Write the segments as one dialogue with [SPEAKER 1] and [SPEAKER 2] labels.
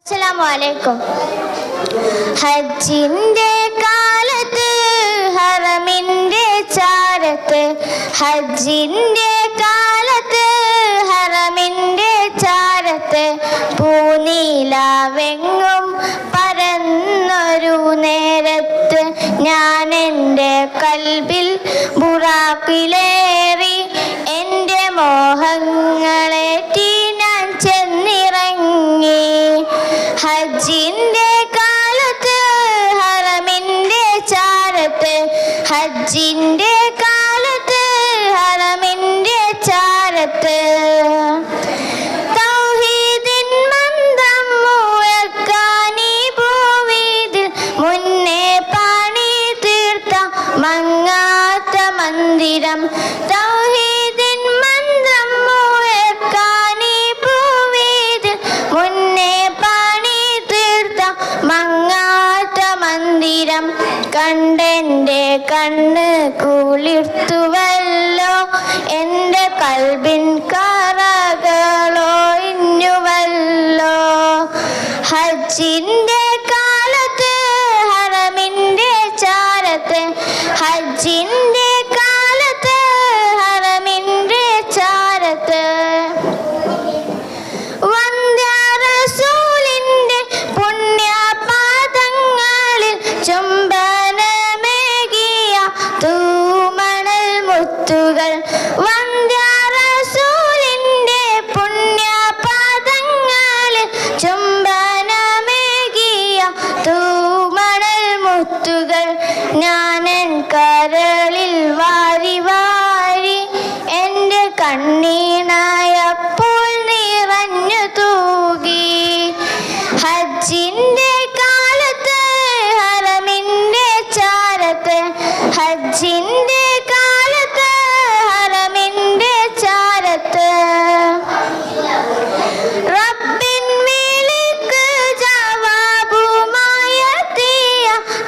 [SPEAKER 1] അസ്സലാമു ഹജ്ജിന്റെ കാലത്ത് ഹറമിന്റെ ചാരത്ത്, ഹജ്ജിന്റെ കാലത്ത് ഹറമിന്റെ ചാരത്ത്, പൂനീലാവെങ്ങും പരന്നൊരു നേരത്ത്, ഞാൻ എൻ്റെ കൽബിൽ ബുറാക്കിലേറി എൻ്റെ മോഹങ്ങളേറ്റി ഞാൻ ചെന്നിറങ്ങി. ഹജ്ജിന്റെ കാലത്ത് ഹറമിന്റെ ചാരത്ത്, ഹജ്ജിന്റെ കാലത്ത് ഹറമിന്റെ ചാരത്ത്, തൗഹീദിൻ മന്ത്രം മുഴക്കാനീ ഭൂമിയിൽ മുന്നേ പണി തീർത്ത മങ്ങാത്ത മന്ദിരം. തൗഹീദിൻ മന്ത്രം മുഴക്കാനീ ഭൂമിയിൽ മുന്നേ മങ്ങാത്ത മന്ദിരം, കണ്ടെൻ്റെ കണ്ണ് കുളിർത്തുവല്ലോ, എൻ്റെ കൽബിൻ കറകളോ ഇഞ്ഞുവല്ലോ. ഹജ്ജിന്റെ കാലത്ത് ഹറമിന്റെ ചാരത്ത്, ഹജ്ജിന്റെ കാലത്ത് ഹറമിന്റെ ചാരത്ത്, ചുംബനമേകിയ തൂമണൽ മുത്തുകൾ, വന്ദ്യറസൂലിന്റെ പുണ്യപാദങ്ങളിൽ ചുംബനമേകിയ തൂമണൽ മുത്തുകൾ, ഞാനൻ കരളിൽ വാരി വാരി എൻ്റെ കണ്ണീണായപ്പോൾ നിറഞ്ഞു തൂകി. ഹജ്ജിന്റെ കാലത്ത് ഹറമിന്റെ ചാരത്ത്, ഹജ്ജിന്റെ കാലത്ത് ഹറമിന്റെ ചാരത്ത്, റബ്ബിൻ വിളിക്ക് ജവാബുമായെത്തിയ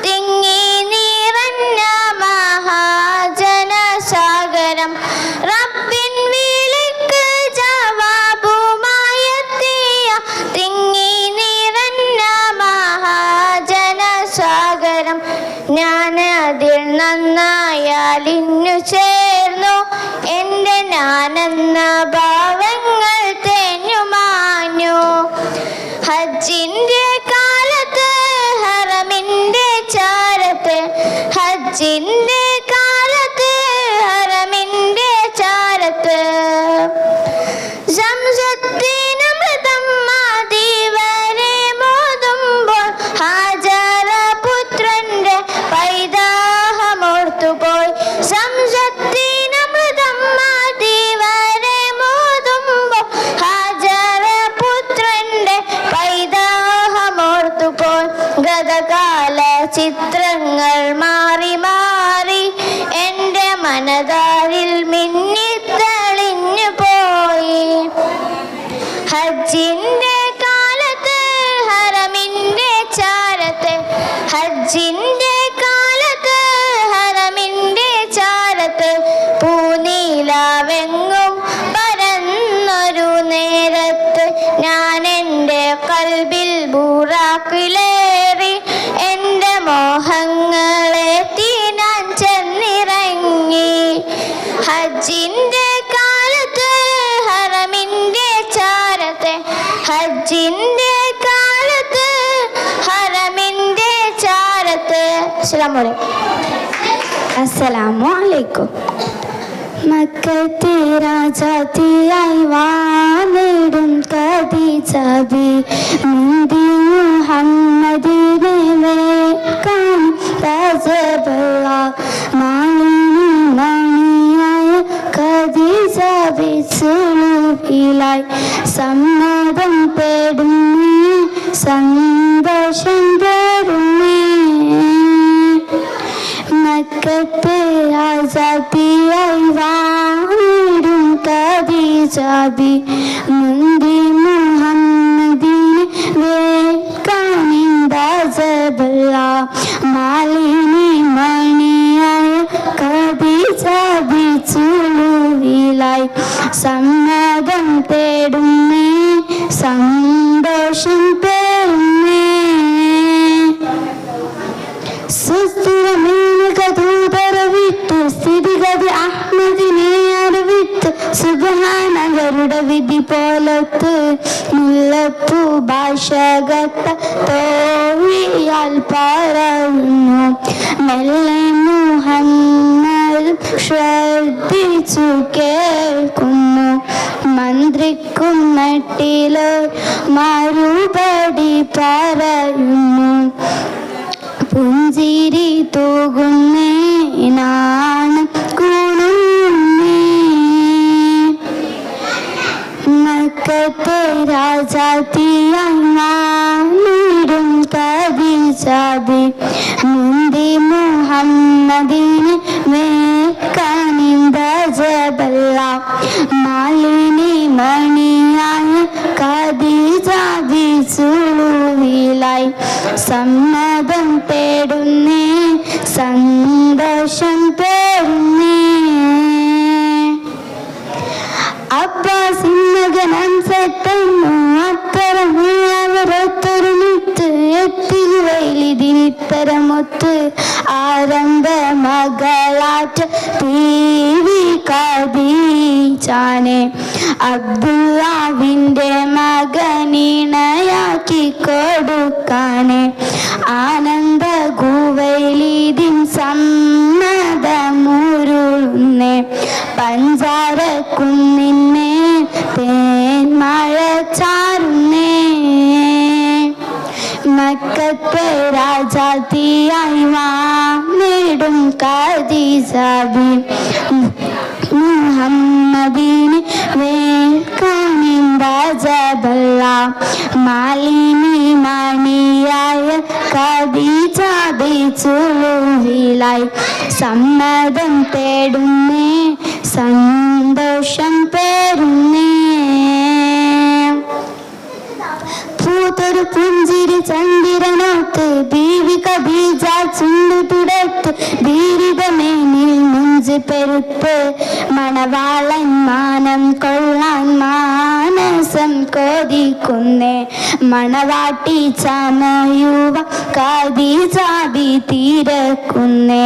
[SPEAKER 1] തിങ്ങി നിറഞ്ഞ മഹാജനസാഗരം. റബ്ബിൻ വിളിക്ക് ജവാബുമായെത്തിയ തിങ്ങി നിറഞ്ഞ മഹാജനസാഗരം, ഞാനതിൽ നന്നായാലിന്നു ചേർന്നു എൻ്റെ ഞാനെന്ന ഭാവങ്ങൾ തേഞ്ഞുമാഞ്ഞു. ഹജ്ജിന്റെ കാലത്ത് ഹറമിന്റെ ചാരത്ത്, ഹജ്ജിന്റെ കാലത്ത് ഹറമിന്റെ ചാരത്ത്, സംസത്തിനമൃതം മാതിവരെ മോതുമ്പോൾ ഹാജറ പുത്രന്റെ പൈതാഹമോർത്തുപോയി. സംസത്തിനമൃതം മാതിവരെ മോതുമ്പോൾ ഹാജറ പുത്രന്റെ പൈതാഹമോർത്തുപോയി. ഗതകാല ചിത്രങ്ങൾ മാറി മാറി എൻ്റെ മനതാരിൽ മിന്നിത്തെളിഞ്ഞു പോയി. ഹജ്ജിന്റെ കാലത്ത് ഹറമിന്റെ ചാരത്ത്, ഹജ്ജിന്റെ കാലത്ത് ഹറമിന്റെ ചാരത്ത്, പൂനീലാവെങ്ങും പരന്നൊരു നേരത്ത്, ഞാൻ എൻ്റെ കൽബിൽ ബുറാക്കിലേറി എൻ്റെ മോഹങ്ങളേറ്റി ഞാൻ ചെന്നിറങ്ങി. ഹജ്ജിന്റെ കാലത്ത് ഹറമിന്റെ ചാരത്ത്, ഹജ്ജിന്റെ കാലത്ത് ഹറമിന്റെ ചാരത്ത്.
[SPEAKER 2] അസ്സലാമു അലൈക്കും. മക്കത്തെ രാജാത്തിയായി വാണിടും ഖദീജ ബി മുന്തി മുഹമ്മദിനെ വേക്കാൻ രാജബല്ല മാലിനി മണിയായ ഖദീജ ബി സുലൂഹിലായി സമ്മതം തേടുന്നേ സന്തോഷം തേടുന്നേ. മക്കത്തെ രാജാത്തിയായി വാണിടും ഖദീജ ബി മുന്തി മുഹമ്മദിനെ വേക്കാൻ രാജബല്ല മാലിനി മണിയായ ഖദീജ ബി സുലൂഹിലായി സമ്മതം തേടുന്നേ സന്തോഷം തേടുന്നേ. സുബ്ഹാനവരുടെ വിധി പോലത്ത് മുല്ലപ്പൂ ഭാഷകത്ത തോഴിയാൽ പറയുന്നു മെല്ലെ മുഹമ്മദ് ശ്രദ്ധിച്ചു കേൾക്കുന്നു മന്ത്രിക്കും നട്ടിലോ മറുപടി പറയുന്നു പുഞ്ചിരി തൂകുന്നേ നാണം കുണുങ്ങുന്നേ മക്കത്തെ രാജാത്തിയാടും കദീജാബി മുന്തി മുഹമ്മദിന് മേക്കാനിന്തജബല്ല മാലിനി മണിയായ കദീജാബി സുളുവിലായി സമ്മതം തേടുന്നേ സന്തോഷം പേരുന്നേ അബ്ബാസിൻ മകനം സെത്തുന്നു അത്തരമുള്ളവരൊത്തൊരുമിത്ത് എത്തിവയിലിതിനിത്തരമൊത്ത് ആരംഭ മകളാറ്റ പീവി ഖദീജാനെ അബ്ദുല്ലാവിൻ്റെ മകനിണയാക്കി കൊടുക്കാനെ ആനന്ദ ഗുവൈലിദിൻ സമ്മതമുരുളുന്നേ പഞ്ചാര കുന്നിന്മേ തേന്മഴ ചാരുന്നേ മക്കത്തെ രാജാത്തിയായി വാണിടും ഖദീജാബി മുഹമ്മദിന് വേൽക്കാനിന്തജബല്ല മാലിനി മണിയായ ഖദീജാബി ചുളുവിലായി സമ്മതം തേടുന്നേ സന്തോഷം പേരുന്നേ പൂത്തൊരു പുഞ്ചിരി ചന്ദ്രനോത്ത് ബീവി ഖദീജ ചുണ്ടു തുടത്ത് ബീരിതമേനിൽ മുഞ്ച് പെരുത്ത് മണവാളൻ മാനം കൊള്ളാൻ മാനസം കൊതിക്കുന്നേ മണവാട്ടി ചമയുവ ഖദീജാബി തീരക്കുന്നേ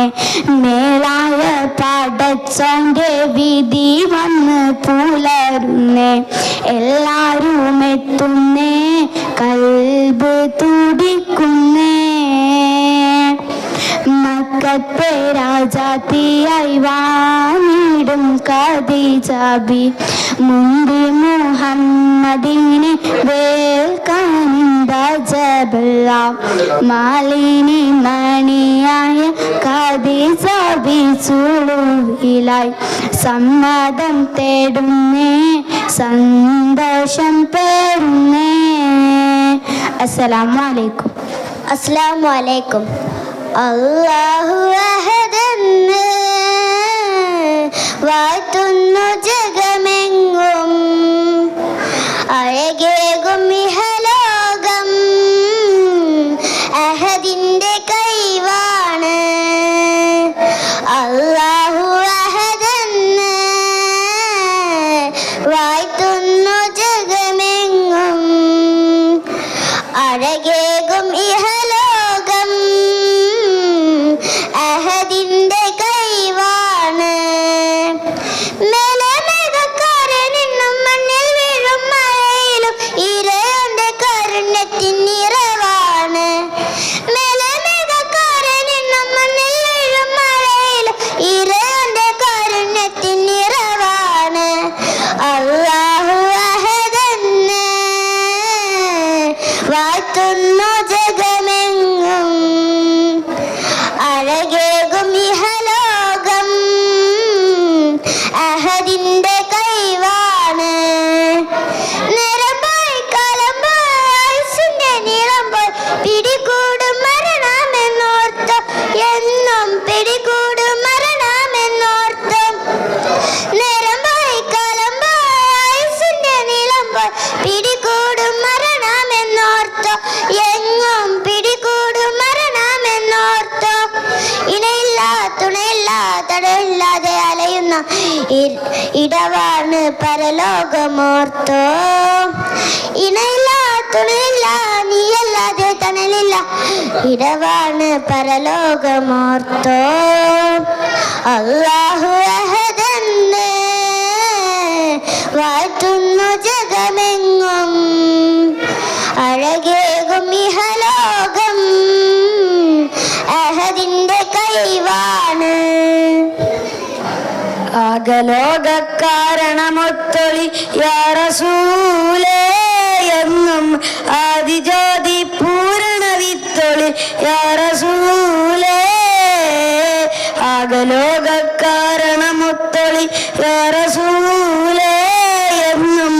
[SPEAKER 2] മേളായ പടച്ചോന്റെ വിധി വന്ന് പുലരുന്നേ എല്ലാരും എത്തുന്നേ കൽബ് തുടിക്കുന്നേ മക്കത്തെ രാജാത്തിയായി വാണിടും ഖദീജാബി മുന്തി മുഹമ്മദിനെ വേൽക്കാനിന്തജബല്ല മാലിനി മണിയായ ഖദീജാബി ചുളുവിലായി സമ്മതം തേടുന്നേ സന്തോഷം പേരുന്നേ അസ്സലാമു അലൈക്കും.
[SPEAKER 1] അസ്സലാമു അലൈക്കും. അല്ലാഹു അഹദെന്ന് വാഴ്ത്തുന്നു ജഗമെങ്ങും അഴകേകും ഇഹലോകം അഹദിന്റെ കൈവാണ്. അല്ലാഹു അഹദെന്ന് വാഴ്ത്തുന്നു ജഗമെങ്ങും അഴകേകും ഇഹലോകം അഹദിന്റെ കൈവാണ്. മേഘക്കാരനെന്നും മണ്ണിൽ വീഴും മഴയിലും ഇരയുടെ കാരുണ്യത്തിൻ നിറവാണ്. മേഘക്കാരനെന്നും മണ്ണിൽ വീഴും മഴയിലും ഇരയുടെ കാരുണ്യത്തിൻ നിറവാണ്. അല്ലാഹു അഹദെന്ന് വാഴ്ത്തുന്നു ജഗമെങ്ങും അഴകേകും ഇഹലോകം അഹദിന്റെ കൈവാണ്. നിറമായി കലമ്പായുസിന്റെ നീളമ്പോൾ പിടികൂടും മരണമെന്നോർത്ത് എന്നും പിടികൂടും മരണമെന്നോർത്ത് നിറമായി കലമ്പായുസിന്റെ നീളമ്പോൾ പിടികൂടും മരണമെന്നോർത്ത് എങ്ങും പിടികൂടും മരണമെന്നോർത്ത് ഇണയില്ല തുണയില്ല തടയില്ലാതെ അലയുന്ന ഇടവാണ് പരലോകമോർത്തോ. ഇണയില്ല തുണയില്ല നീയല്ലാതെ തണലില്ല ഇടവാണ് പരലോകമോർത്തോ. അല്ലാഹു അഹദെന്ന് വാഴ്ത്തുന്നു ജഗമെങ്ങും അഴകേകും ഇഹലോകം അഹദിന്റെ കൈവാണ്.
[SPEAKER 2] ആകലോകക്കാരണമൊത്തൊളി യാ റസൂലേ എന്നും ആദിജ്യോതി പൂരണ വിത്തൊളി യാ റസൂലേ. ആകലോകക്കാരണമൊത്തൊളി യാ റസൂലേ എന്നും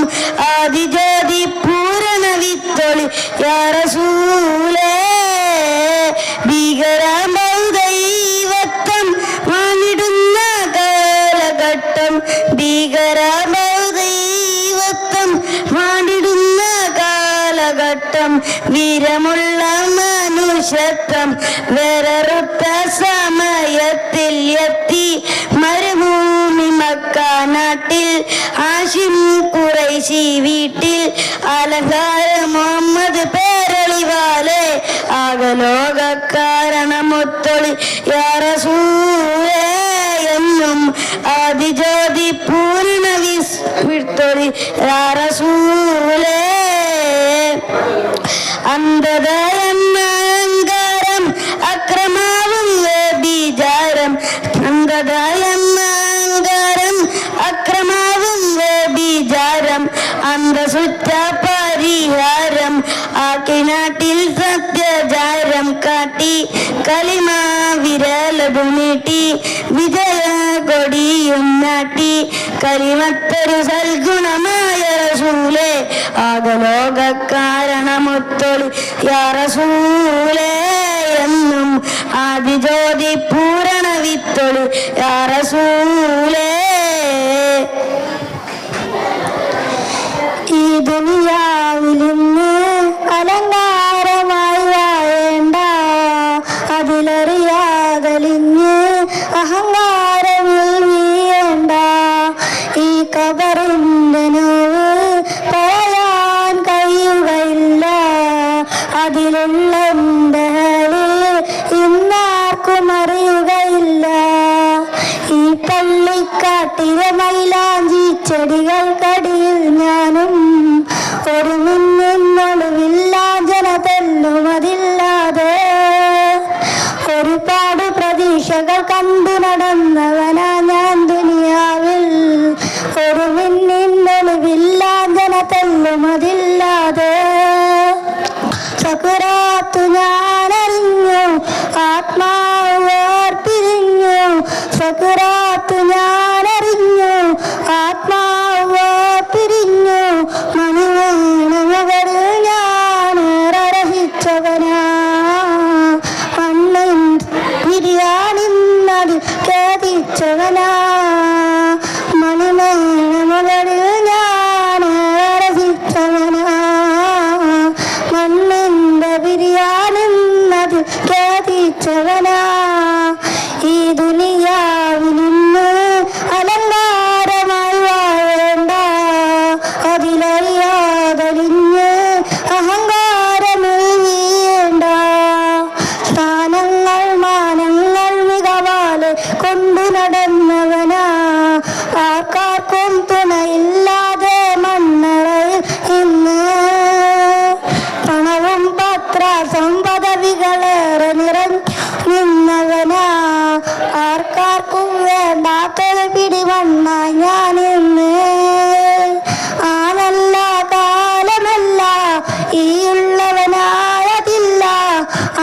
[SPEAKER 2] ആദിജ്യോതി പൂരണ വിത്തൊളി യാ റസൂലേ. ഭീകരമൗദൈവത്വം വാണിടുന്ന കാലഘട്ടം ഭീകരമൗദൈവത്വം വാണിടുന്ന കാലഘട്ടം വീരമുള്ള മനുഷ്യത്വം വേററുത്ത സമയത്തിൽ എത്തി മരുഭൂമി മക്ക നാട്ടിൽ ഹാഷിം ഖുറൈശി വീട്ടിൽ അലങ്കാര മുഹമ്മദ് പേരളിവാലെ. ആകലോകക്കാരണമൊത്തൊളി യാ റസൂലേ എന്നും ആദിജ്യോതി പൂർണ്ണ വിത്തൊളി യാ റസൂലേ. അന്ധതയെന്ന അഹങ്കാരം അക്രമാവും വ്യഭിചാരം അന്ധതയെന്ന അഹങ്കാരം അക്രമാവും വ്യഭിചാരം അന്ധസുറ്റ പരിഹാരം ആക്കിനാട്ടിൽ സത്യചാരം കാട്ടി കലിമ വിരലതു നീട്ടി വിജയ കൊടിയും നാട്ടി കലിമത്തൊരു സൽഗുണമായ റസൂലേ. ആകലോകക്കാരണമൊത്തൊളി യാ റസൂലേ എന്നും ആദിജ്യോതി പൂരണ വിത്തൊളി യാ റസൂലേ. ഈ ദുനിയാവിലിന്ന് അലങ്കാരമായി വാഴേണ്ട അതിലറിയാതലിഞ്ഞ് അഹങ്കാരമിൽ വീഴേണ്ട. ഈ ഖബറിന്റെ നോവ് പറയാൻ കഴിയുകയില്ല അതിലുള്ള ഇന്നാർക്കും അറിയുകയില്ല. ഈ പള്ളിക്കാട്ടിലെ മൈലാഞ്ചി ചെടികൾക്കടിയിൽ ഞാനും ഒരു നിന്നൊളിവില്ലാജന തെല്ലുമതില്ലാതെ ഒരുപാട് പ്രതീക്ഷകൾ കണ്ടു നടന്നവനാ ഞാൻ ദുനിയാവിൽ ഒരു നിന്നൊളിവില്ലാജന തെല്ലുമതില്ലാതെ. സക്കറാത്തു ഞാനറിഞ്ഞു ആത്മാവ് വേർപിരിഞ്ഞു സക്കറാത്തു ഞാനറിഞ്ഞു ആത്മാവ് വേർപിരിഞ്ഞു മണിവേണുകളിൽ ഞാൻ രഹിച്ചവനാ മണ്ണിൻ ബിരിയാണിന്നത് കേതിച്ചവനാ മണിവേണുകളിൽ ഞാൻ രഹിച്ചവനാ മണ്ണിന്റെ ബിരിയാണിന്നത് കേതിച്ചവനാ. ഈ ദുനിയാവിലിന്ന് അലങ്കാരമായി വാഴേണ്ട അതിലറിയാതലിഞ്ഞ് അഹങ്കാരമിൽ വീഴേണ്ട. സ്ഥാനങ്ങൾ മാനങ്ങൾ മികവാലെ കൊണ്ടു നടന്നവനാ ആർക്കാർക്കും തുണയില്ലാതെ മണ്ണറയിൽ ഇന്ന് പണവും പത്ര സമ്പദവികളേറെ നിന്നവനാ ആർക്കാർക്കും വേണ്ടാത്തൊരു പിടിവണ്ണ ഞാനിന്ന്. ആ നല്ല കാലമല്ല ഈ ഉള്ളവനായതില്ല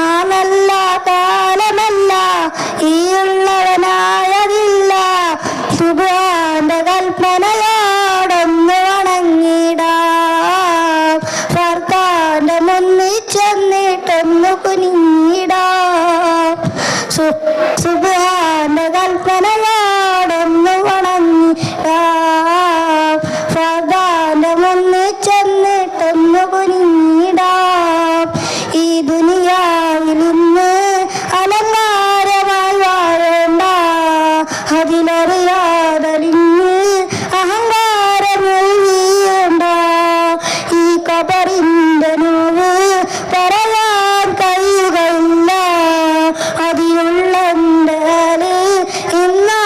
[SPEAKER 2] ആ നല്ല കാലമല്ല ഈ ഉള്ളവനായതില്ല. സുബ്ഹാന്റെ കൽപ്പനയോടൊന്ന് വണങ്ങിടാം ഭർത്താന്റെ മുന്നിൽ ചെന്നിട്ടൊന്ന് കുനിഞ്ഞിടാം. സുബ്ഹാന്റെ കൽപ്പനയോടൊന്ന് വണങ്ങിടാം ഭർത്താന്റെ മുന്നിൽ ചെന്നിട്ടൊന്ന് കുനിഞ്ഞിടാം. ഈ ദുനിയാവിലിന്ന് അലങ്കാരമായി വാഴേണ്ട അതിലറിയാതലിഞ്ഞ് അഹങ്കാരമിൽ വീഴേണ്ട. ഈ ഖബറിന്റെ നോവ് പറയാൻ കഴിയുകയില്ല അതിലുള്ള ഇന്നാ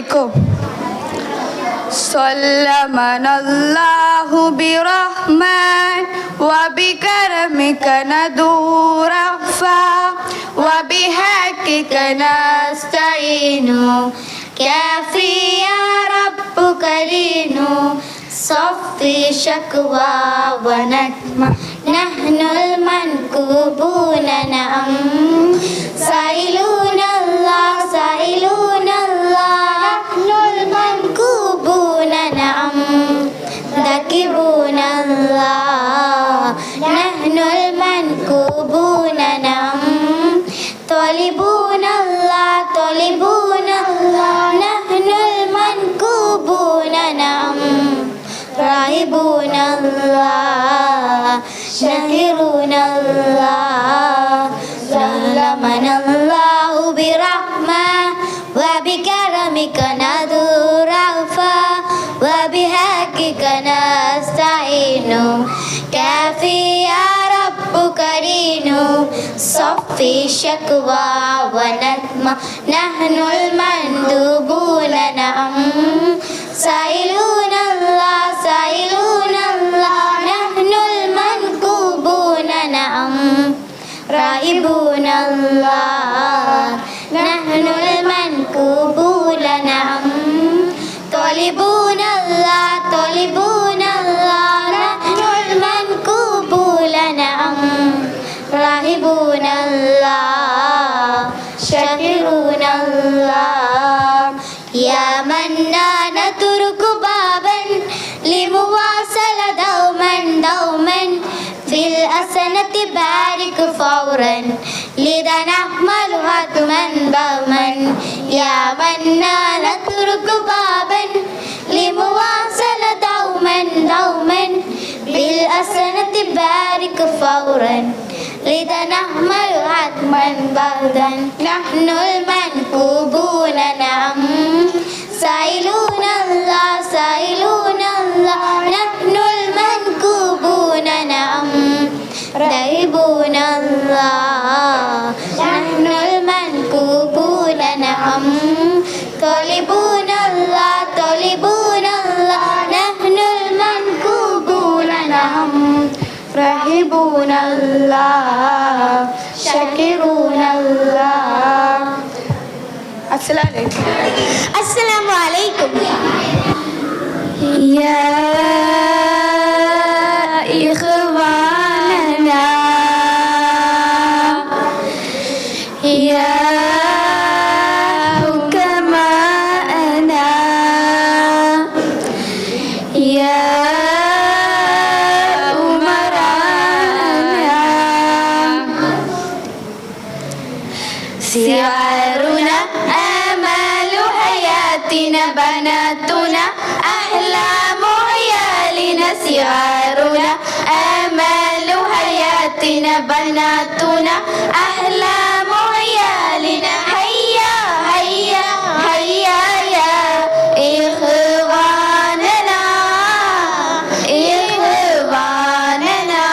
[SPEAKER 3] عليكم. صلمنا الله برحمن وبكرمك ندور رفا وبحقك نستعين كافي يا رب كريم صفي شكوى ونكمة نحن المنكوبون نعم سائلون الله سائلون الله نحن المنكوبون نعم ذاكرون الله نحن المنكوبون نعم طالبون الله طالبون الله نحن المنكوبون نعم راهبون الله شاكرون الله سلمنا الله برحمة وبكرمك ندور رأفا وبحقك نستعين كافي يا رب كريم صفي شكوى ونكمة نحن المندوبون نعم سائلون الله سائلون الله نحن المنكوبون نعم راهبون الله نحن المنكوبون نعم طالبون الله طالبون الله نحن المنكوبون نعم راهبون الله شاكرون الله يا منا نترك بابا لمواصلة دوما في الأسنة بارك فورا لذا نحمل حتما دوما يا منا نترك بابا لمواصلة دوما بالأسنة بارك فورا لذا نحمل حتما بعدا نحن المنكوبون نعم سائلون الله سائلون الله نحن المنكوبون نعم راهبون الله نحن المنكوبون نعم طالبون الله طالبون الله نحن المنكوبون نعم راهبون الله شاكرون الله. السلام عليكم. يا إخواننا يا حكماءنا يا أمراءنا شعارنا آمال حياتنا بناتنا أحلام عيالنا شعارنا آمال حياتنا بناتنا أحلام عيالنا هيا هيا هيا يا إخواننا إخواننا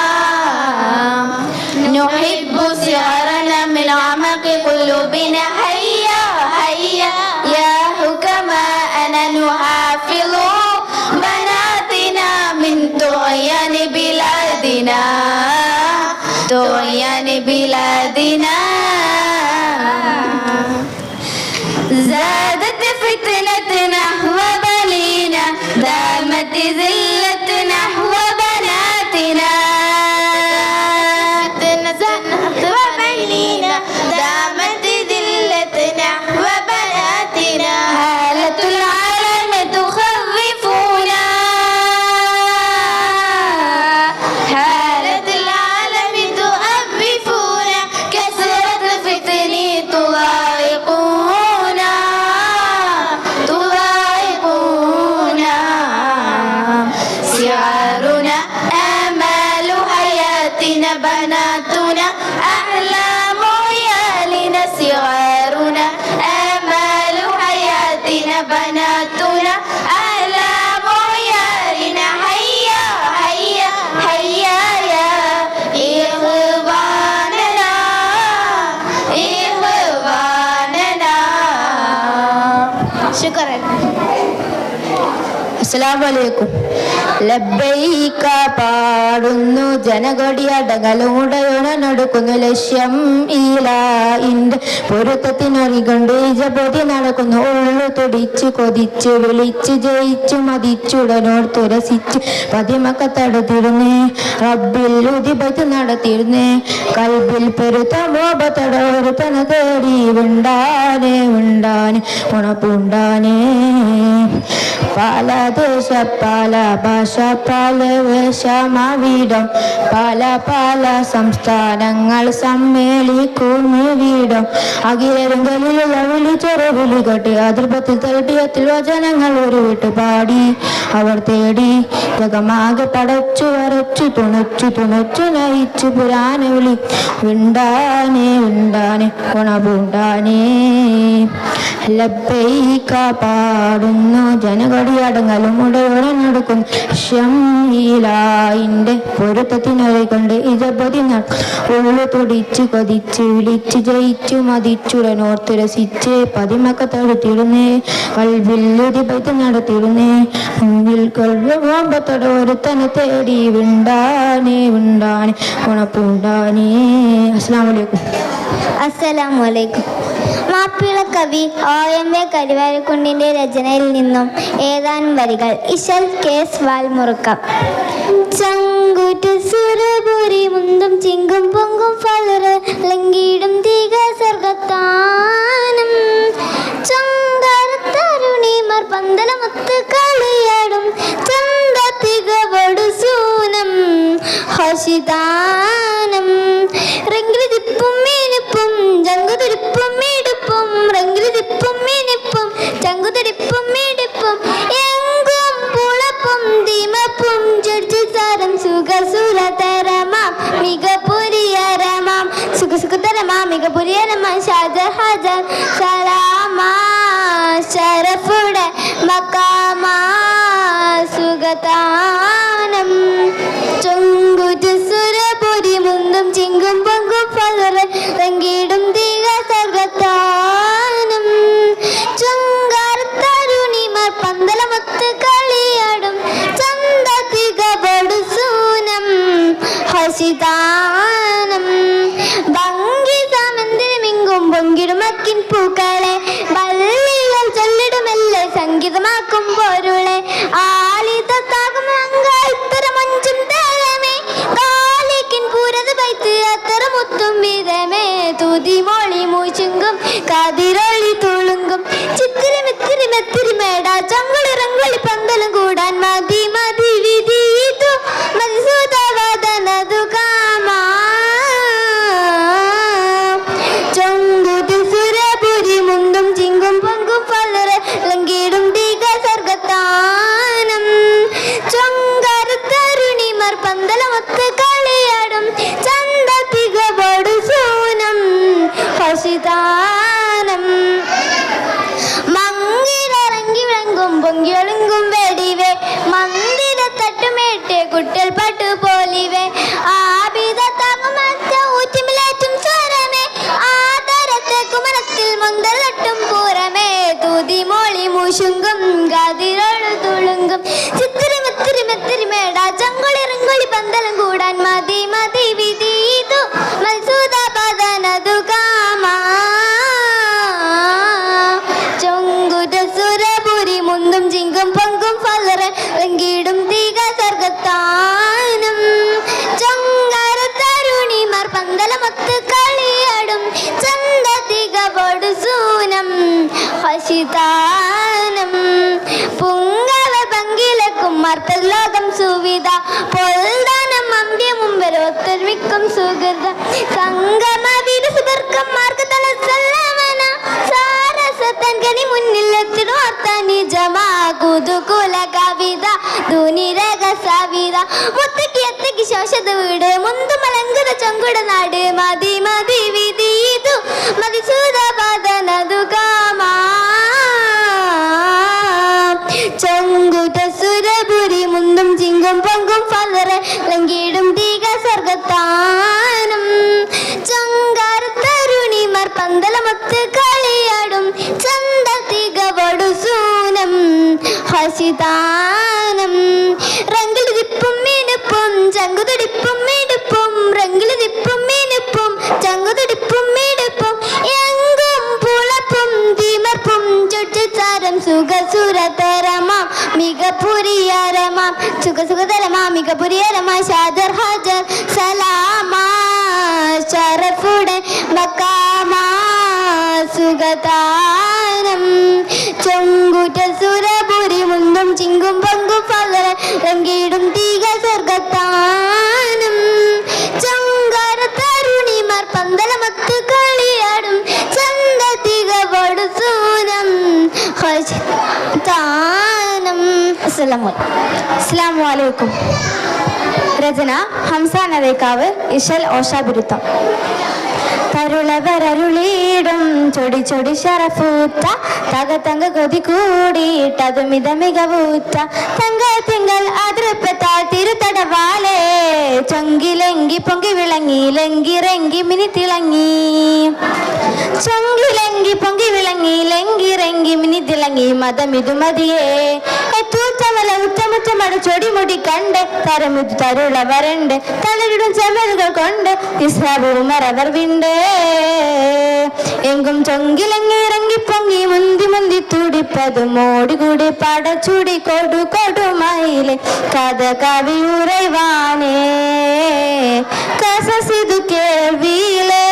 [SPEAKER 3] نحب شعرنا من أعماق قلوبنا هيا هيا يا حكماءنا نحافظ بناتنا من طغيان بلادنا طغيان بلادنا زادت فتنتنا وبلينا دامت ذلتنا وبناتنا وبنينا دامت ذلتنا وبناتنا حالة العالم تخوفنا حالة العالم تؤبفنا كثرة الفتن تضايقنا تضايقنا شعارنا آمال حياتنا بناتنا أحلام عيالنا صغارنا آمال حياتنا بناتنا أحلام عيالنا هيا هيا هيا يا إخواننا إخواننا. شكرا.
[SPEAKER 2] അസ്സലാമു അലൈക്കും. ലബ്ബൈക പാടുന്നു ജനകൊടിയടകളുടയോടനടുക്കുന്നു ലക്ഷ്യം ഈലായിൻ്റെ പൊരുത്തത്തിനറികൊണ്ട് ജപതി നടക്കുന്നു ഉള്ളു തുടിച്ച് കൊതിച്ച് വിളിച്ച് ജയിച്ചു മതിച്ചുടനോട് തുരസിച്ച് പതിമക്കത്തടുത്തിരുന്നേ റബ്ബിൽ ഉദിപത്ത് നടത്തിയിരുന്നേ കൽബിൽ പെരുത്ത മോപത്തടൊരുത്തന തേടി വിണ്ടാനെ വിണ്ടാനെ ഉണപ്പുണ്ടാനേ പല ദേശ പല ഭാഷ പല വേഷമാവിടം പല പല സംസ്ഥാനങ്ങൾ സമ്മേളിക്കുമിവിടം അഖിലരംഗലിലുള്ള വിളി ചെറുവിളി കെട്ടി അതിർപ്പത്തിൽ തൽബിയത്തിൽ വചനങ്ങൾ ഒരു വിട്ട് പാടി അവർ തേടി ജഗമാകെ പടച്ചു വരച്ചു തുണച്ചു നയിച്ചു പുരാന വിളി വിണ്ടാനെ വിണ്ടാനെ ഉണപുണ്ടാനേ ലബ്ബൈക പാടുന്നു ജനകൊടിയടങ്ങലും ഉടയോടനടുക്കുന്നു ഷംഈലായിൻ്റെ പൊരുത്തത്തിനറികൊണ്ട് ഇജപതി ഉള്ളു തുടിച്ച് കൊതിച്ച് വിളിച്ച് ജയിച്ചു മതിച്ചുടനോർത്തു രസിച്ച് പതിമക്കത്തടുത്തിരുന്നേ കൽവില്ലുതിപത്ത് നടത്തിയിരുന്നേ മുന്നിൽ കൊൽവോമ്പത്തോടെ ഒരുത്തനെ തേടി വിണ്ടാനെ വിണ്ടാനെ ഉണപ്പുണ്ടാനേ. അസ്സലാമു അലൈക്കും.
[SPEAKER 1] അസ്സലാമു അലൈക്കും. മാപ്പിള കവി OMV കരിവാരക്കുണ്ടിൻ്റെ രചനയിൽ നിന്നും ഏതാനും വരികൾ. ഇശൽ കേസ് വാൽമുറുക്കം. ചങ്കുറ്റു സുരപുരി മുന്തും ചിങ്കും പൊങ്കും ഫലറ് ലങ്കിടും തീക സർഗത്താനം ചങ്കാരത്തരുണിമാർ പന്തലമൊത്ത് കളിയാടും ചന്ത തികവടു സൂനം ഹസിതാനം റെങ്കിലിതിപ്പും മീനിപ്പും ജങ്കുതിരിപ്പും മീടിപ്പും റെങ്കിലിതിപ്പും മീനിപ്പും ജങ്കുതിരിപ്പും മീടിപ്പും എങ്കും പുളപ്പും ദിമപ്പും ജഡ്ജിസാരം സുഖസുരതരമാം മികപുരിയരമാം സുഖസുഖതരമാം മികപുരിയരമാം ഷാജർ ഹജർ സലാമാ ശരഫുടെ മക്കാമാ സുഗതാനം ചൊങ്കുറ്റു സുരപുരി മുന്തും ചിങ്കും പൊങ്കും ഫലറ് റെങ്കിടും തീക സർഗത്താനം ചുങ്കാരത്തരുണിമാർ പന്തലമൊത്ത് കളിയാടും ചന്ത തികവടു സൂനം ഹസിതാനം ഭംഗിതമെന്തിനുമിങ്കും പൊങ്കിടുമക്കിൻ പൂക്കളെ വള്ളികൾ ചൊല്ലിടുമല്ലേ സംഗീതമാക്കും പൊരുളെ ആലിതാകും അങ്കാൽത്തരമൊഞ്ചും തരമേ കാലിക്കിൻ പൂരത് പൈത്ത് അത്തരമുത്തും വിധമേ തുതി മൊളി മൂച്ചുങ്കും കതിരൊളി തുളുങ്കും ചിത്തിരി മിത്തിരി മെത്തിരി മേടാ ചങ്കുളി റങ്കുളി പന്തലും കൂടാൻ മതി മതി വിധീതു മതിസൂതവദനതു കാമാ ചൊങ്കുറ്റു സുരപുരി മുന്തും ചിങ്കും പൊങ്കും ഫലറ് ലങ്കിടും തീക സർഗത്താനം ചൊങ്കാരത്തരുണിമാർ പന്തലമൊത്ത് കളിയാടും ചന്ത തികവടു സൂനം ഹസിതാനം മങ്ങിലിറങ്ങി വിളങ്ങും പൊങ്കിയൊളുങ്കും വെടിവേ മന്ദിര തട്ടുമേട്ടെ കുട്ടൽ പട്ടു പോലിവേ ആബിദത്താകും മറ്റ ഊറ്റിമിലേറ്റും സ്വരമേ ആദരത്തെ കുമരത്തിൽ മുന്തൽ തട്ടും പൂരമേ തുതി മോളി മൂശുങ്കും കതിരൊളു തുളുങ്കും ചിത്തിരി മെത്തിരി മെത്തിരി മേടാ ചങ്കുളി റിങ്കുളി പന്തലും കൂടാൻ മതി മതി വിധീതു മത്സൂത പദനതു കാമാ ചൊങ്കുറ്റ സുരപുരി മുന്തും ചിങ്കും പൊങ്കും ഫലറ് ലങ്കിടും തീക സർഗത്താനം ചൊങ്കാരത്തരുണിമാർ പന്തലമൊത്ത് കളിയാടും ചന്ത തികവടു സൂനം ഹസിതാനം പുങ്കവ പങ്കിലക്കും മർത്തലോകം സുവിധ പൊൽദാനം അമ്പ്യ മുമ്പര് ഒത്തൊരുമിക്കും സുഹൃത സംഗമ വിരുസുതർക്കം മാർഗതല സല്ലമന സാരസത്തൻ കനി മുന്നിൽ എത്തിടുവാർത്താൻ നിജമാ കുതുകുല കവിത ധുനിരക സവിത മുത്തക്കി എത്തക്കി ശോഷത വീട് മുന്തു മലങ്കുത ചൊങ്കുട നാട് മതി മതി വിധീതു മതിസൂത പദനതു കാമാ ചൊങ്കുറ്റ സുരപുരി മുന്തും ചിങ്കും പൊങ്കും ഫലറ് ലങ്കിടും തീക സർഗത്താനം ചൊങ്കാരത്തരുണിമാർ പന്തലമൊത്ത് കളിയാടും ചന്ത തികവടു സൂനം ഹസിതാനം ചങ്കുതുടിപ്പും മിടുപ്പും റെങ്കിലുതിപ്പും മിനുപ്പും ചങ്കുതുടിപ്പും മിടുപ്പും എങ്കും പുളപ്പും തിമർപ്പും ചുറ്റുചാരം സുഖസുരതരമാം മികപുരിയരമാം സുഖസുഖതരമാം മികപുരിയരമാം ഷാദർ ഹജർ സലാമാ ഷറഫുടെ മക്കാമാ സുഖതാനം ചൊങ്കുറ്റ സുരപുരി മുന്തും ചിങ്കും പങ്കും പകരം രംഗീടും തീക സ്വർഗത്താനം ചങ്കാര തരുണിമാർ പന്തലമത്ത് കളിയാടും ചന്ത തികവടു സൂനം താനം.
[SPEAKER 2] അസ്സലാമു അലൈക്കും. രചന ഹംസ നവേക്കാവ്, ഇശൽ ഓഷാബിരുത്തം. തരുളവരരുളീടും ചൊടി ചൊടി ശറഫൂത്ത തക തങ്ക കൊതി കൂടിയിട്ടതുമിത മികവൂത്ത തങ്ക തിങ്കൾ അതിർപ്പത്താൽ തിരുത്തടവാലേ ചൊങ്കിലെങ്കി പൊങ്കി വിളങ്ങി ലെങ്കിറെങ്കി മിനി തിളങ്ങി ചൊങ്കിലെങ്കി പൊങ്കി വിളങ്ങി ലെങ്കിറെങ്കി മിനി തിളങ്ങി മതമിതു മതിയേ എത്തൂത്തമല ഉത്തമുത്തമട ചൊടിമുടി കണ്ട് തരമിതു തരുളവരുണ്ട് തളരിടും ചെവലുകൾ കൊണ്ട് ഇസ്രാബും മറവർ വിണ്ട് എങ്കും ചൊങ്കിലങ്ങിറങ്ങി പൊങ്ങി മുന്തി മുന്തി തുടിപ്പത് മോടികൂടി പടച്ചുടി കൊടു കൊടുമയിലെ കഥ കവി ഉറൈവാനേ കസസിതു കേൾവിയിലേ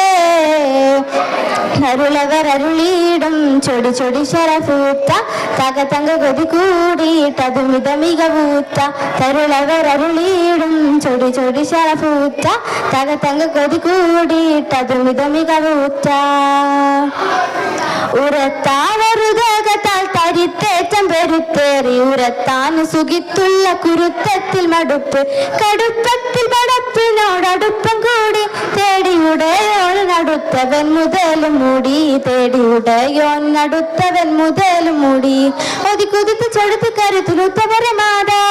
[SPEAKER 2] അരുളവർ അരുളീടും ചൊടി ചൊടി ശരഫൂത്ത തക തങ്ക കൊതി കൂടിയിട്ടതുമിത മികവൂത്ത തരുളവർ അരുളീടും ചൊടി ചൊടി ശരഫൂത്ത തക തങ്ക കൊതി കൂടിയിട്ടതുമിത മികവൂത്ത ഉറത്താവറുതകത്താൽ തരിത്തേറ്റം പെരുത്തേറി ഉറത്താന് സുഖിത്തുള്ള കുരുത്തത്തിൽ മടുപ്പ് കടുപ്പത്തിൽ പടപ്പിനോടടുപ്പം കൂടി തേടിയുടയോൾ നടുത്തവൻ മുതലും മൂടി തേടിയുടയോൻ നടുത്തവൻ മുതലും മൂടി ഒതുക്കുതിത്ത് ചെടുത്ത് കരുത്തുലുത്തവരെ മാതാ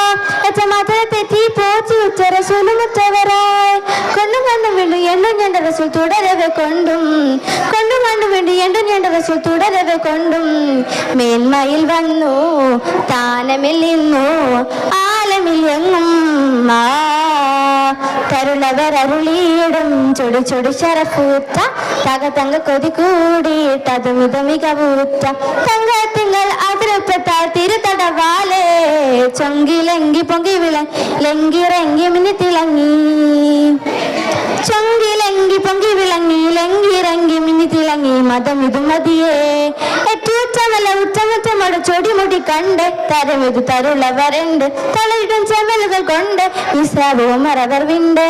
[SPEAKER 2] മാതരെ തെറ്റി പോച്ചി ഉച്ചര സുലുമുത്തവരായി കൊണ്ടും കണ്ടും വീണ്ടും എണ്ണു ഞണ്ട റസൂൽ തുടരവെ കൊണ്ടും കൊണ്ടും കണ്ടും വീണ്ടും എണ്ണു ഞണ്ട റസൂൽ തുടരവെ കൊണ്ടും മേന്മയിൽ വന്നു താനമിൽ നിന്നു ആലമിൽ എങ്ങും തരുളവർ അരുളീടും ചൊടി ചൊടി ശരഫൂത്ത തക തങ്ക കൊതി കൂടിയിട്ടതുമിത മികവൂത്ത തങ്ക തിങ്കൾ അതിർപ്പത്താൽ തിരുത്തടവാലേ ചൊങ്കിലെങ്കി പൊങ്കി ലെങ്കിറെങ്കി മിനി തിളങ്ങി ചൊങ്കിലെങ്കി പൊങ്കി വിളങ്ങി ലെങ്കിറെങ്കി മിനി തിളങ്ങി മതമിതു മതിയേ ഏറ്റൂറ്റമല ഉത്തമത്തമട ചൊടിമുടി കണ്ട് തരമിതു തരുളവരുണ്ട് തളരിടും ചെമലുകൾ കൊണ്ട് ഇസ്രാബും മറവർ വിണ്ട്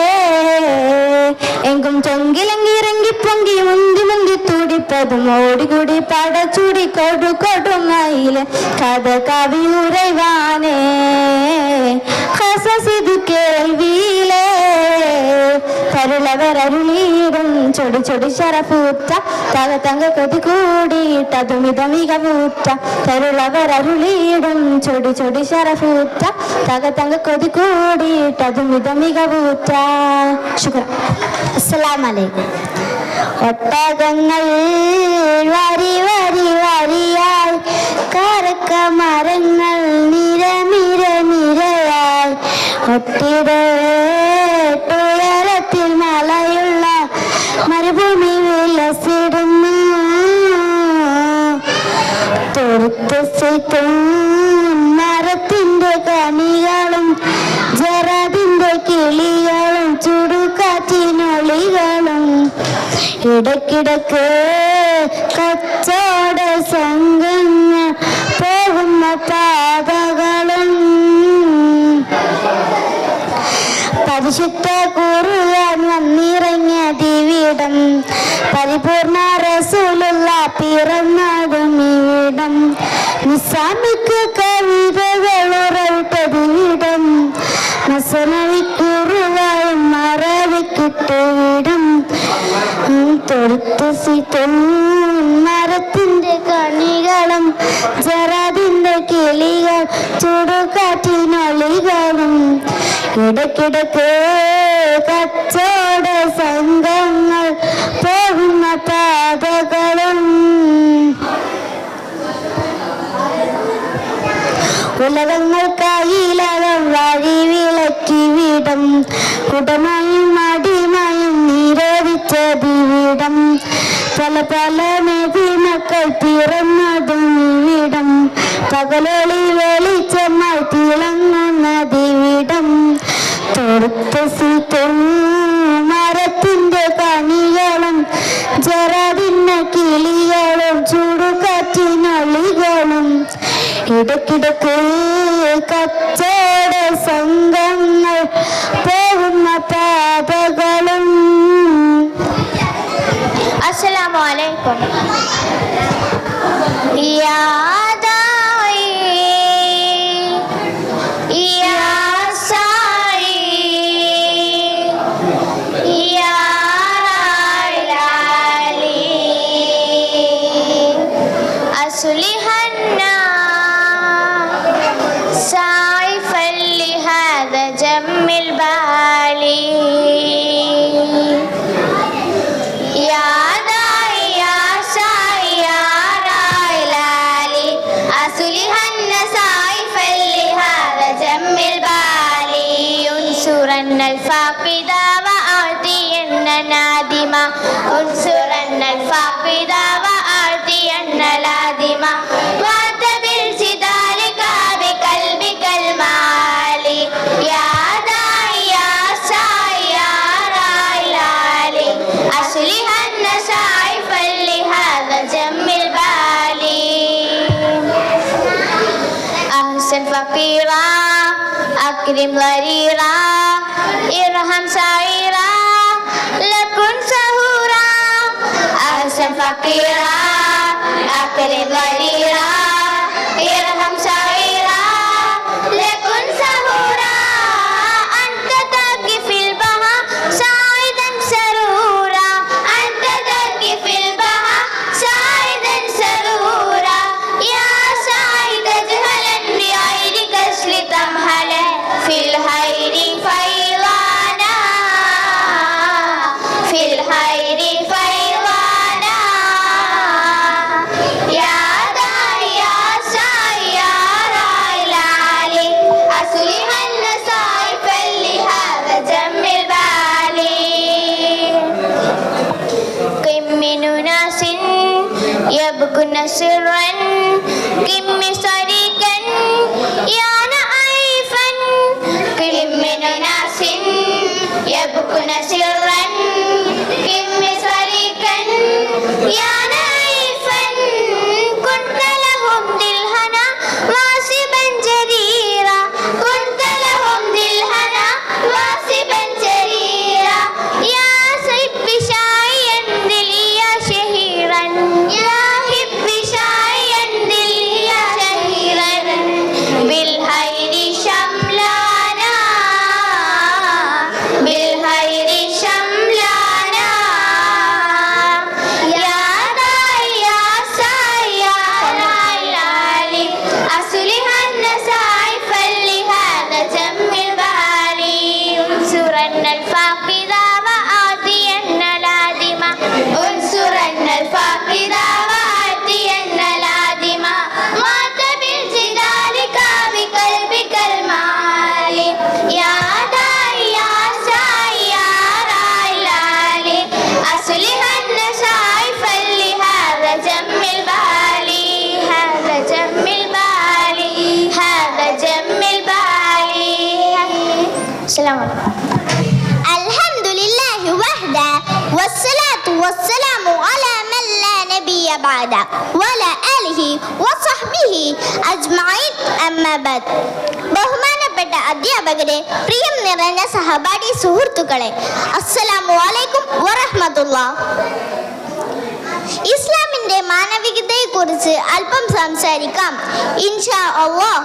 [SPEAKER 2] എങ്കും ചൊങ്കിലെങ്കിറങ്ങി പൊങ്കി മുന്തി മുന്തി തുടിപ്പതും ഓടികൂടി പടച്ചുടി കൊടു കൊടുമയിലെ കഥ കവി ഉറൈവാനേ ഹസസിതു കേൾവിയിലേ തരുളവർ അരുളീടും ചൊടി ചൊടി ശരഫൂത്ത തക തങ്ക കൊതി കൂടിയിട്ടതുമിത മികവൂത്ത തരുളവർ അരുളീടും ചൊടി ചൊടി ശരഫൂത്ത തക തങ്ക കൊതി കൂടിയിട്ടതുമിത മികവൂത്ത. ശുക്രാൻ. അസ്സലാമു അലൈക്കും. ഒട്ടകങ്ങൾ വരി വരി വരിയായി കറക്ക മരങ്ങൾ നിര നിര നിരയായി ഒട്ടിടേട്ടുയരത്തിൽ മലയുള്ള മരുഭൂമി വിലസിടുന്നു തൊടുത്തും മരത്തിന്റെ കണികളും ജറതിന്റെ കിളികളും ചുടുകാറ്റിനൊളികളും ഇടക്കിടക്ക് കച്ചവട സംഘങ്ങൾ പോകുന്ന പാതകളും പരിശുദ്ധ ഖുർആൻ വന്നിറങ്ങിയ ദിവിടം പരിപൂർണ റസൂലുള്ള പിറന്നാടും ഇവിടം നിസാമിക്ക് കവിതകൾ ഉറവിട്ടതിവിടം മസനവി ഖുർആൻ മറവിക്കിട്ടവിടം തൊടുത്തും മരത്തിന്റെ കണികളും ജറതിന്റെ കിളികൾ ചുടുകാറ്റിനൊളികളും ഇടക്കിടക്ക് കച്ചവട സംഘങ്ങൾ പോകുന്ന പാതകളും ഉലകങ്ങൾക്കായിലകം വഴി വിളക്കി വിടും ജീവിതം ഉടമയും അടിമയും നിരോധിച്ച ജീവിതം പല പല മേധി മക്കൾ പിറന്നതും ഇവിടം പകലൊളി വെളിച്ചമായി തിളങ്ങുന്ന ജീവിതം തൊടുത്ത മരത്തിന്റെ കണികളും ജറതിന്ന കിളികളും ചൂടുകാറ്റിനൊളികളും ഇടക്കിടക്ക് കച്ചവട സംഘങ്ങൾ പോകുന്ന പാതകളും.
[SPEAKER 1] അസ്സലാമു അലൈക്കും. യാദായി യാ സായി യാ ലാലി അസ്ലിഹന്നാ സായിഫൻ ലിഹാദാ ജമ്മിൽ ബാലി الفاقدة وأعطين نادما انصرن الفاقدة وأعطين لازما واعتبر جدالك بقلبك المالي يا داعي يا ساعي يا راعي العالي أصلحن سائفا لهذا جم البالي أحسن فقيرا أكرم ضريرا ارحم سائرا لكن سهورا أحسن فقيرا أكرم ضريرا ارحم سائرا لكن سهورا أنت تبكي في البهاء سعيدا سرورا أنت تبكي في البهاء سعيدا سرورا يا سعيد اجهلا بغيرك اسل تمهلا في الخير فيضانا في الخير فيضانا يا داعي يا ساعي يا راعي العالي أصلحن سائفا لهذا جم البالي كم من أناس يبكون سرا كم من صديقا يا نعيفا كم من أناس يبكون سرا كم من صديقا يا نعيفا كنت لهم ذي الهنا واصبا جريرا كنت لهم ذي الهنا واصبا جريرا يا سيب شاعيا ذلي يا شهيرا يا هب شاعيا ذلي يا شهيرا بالخير شملانا بالخير شملانا يا داعي يا ساعي يا راعي العالي أصلحن سائفا لهذا جم البالي انصرن الفاقدة وأعطين لازما انصرن الفاقدة وأعطين لازما واعتبر جدالك بقلبك المالي يا داعي يا ساعي يا راعي العالي أصلحن سائفا لهذا جم البالي هذا جم البالي هذا جم البالي. السلام عليكم. الحمد لله وحده والصلاة والسلام على من لا نبي بعده وعلى آله وصحبه أجمعين أما بعد. ബഹുമാനപ്പെട്ട അധ്യാപകരെ, പ്രിയം നിറഞ്ഞ സഹപാഠി സുഹൃത്തുക്കളെ, അസ്സലാമു അലൈക്കും വറഹ്മത്തുള്ളാഹ്. ഇസ്ലാമിന്റെ മാനവികതയെക്കുറിച്ച് അല്പം സംസാരിക്കാം ഇൻഷാ അല്ലാഹ്.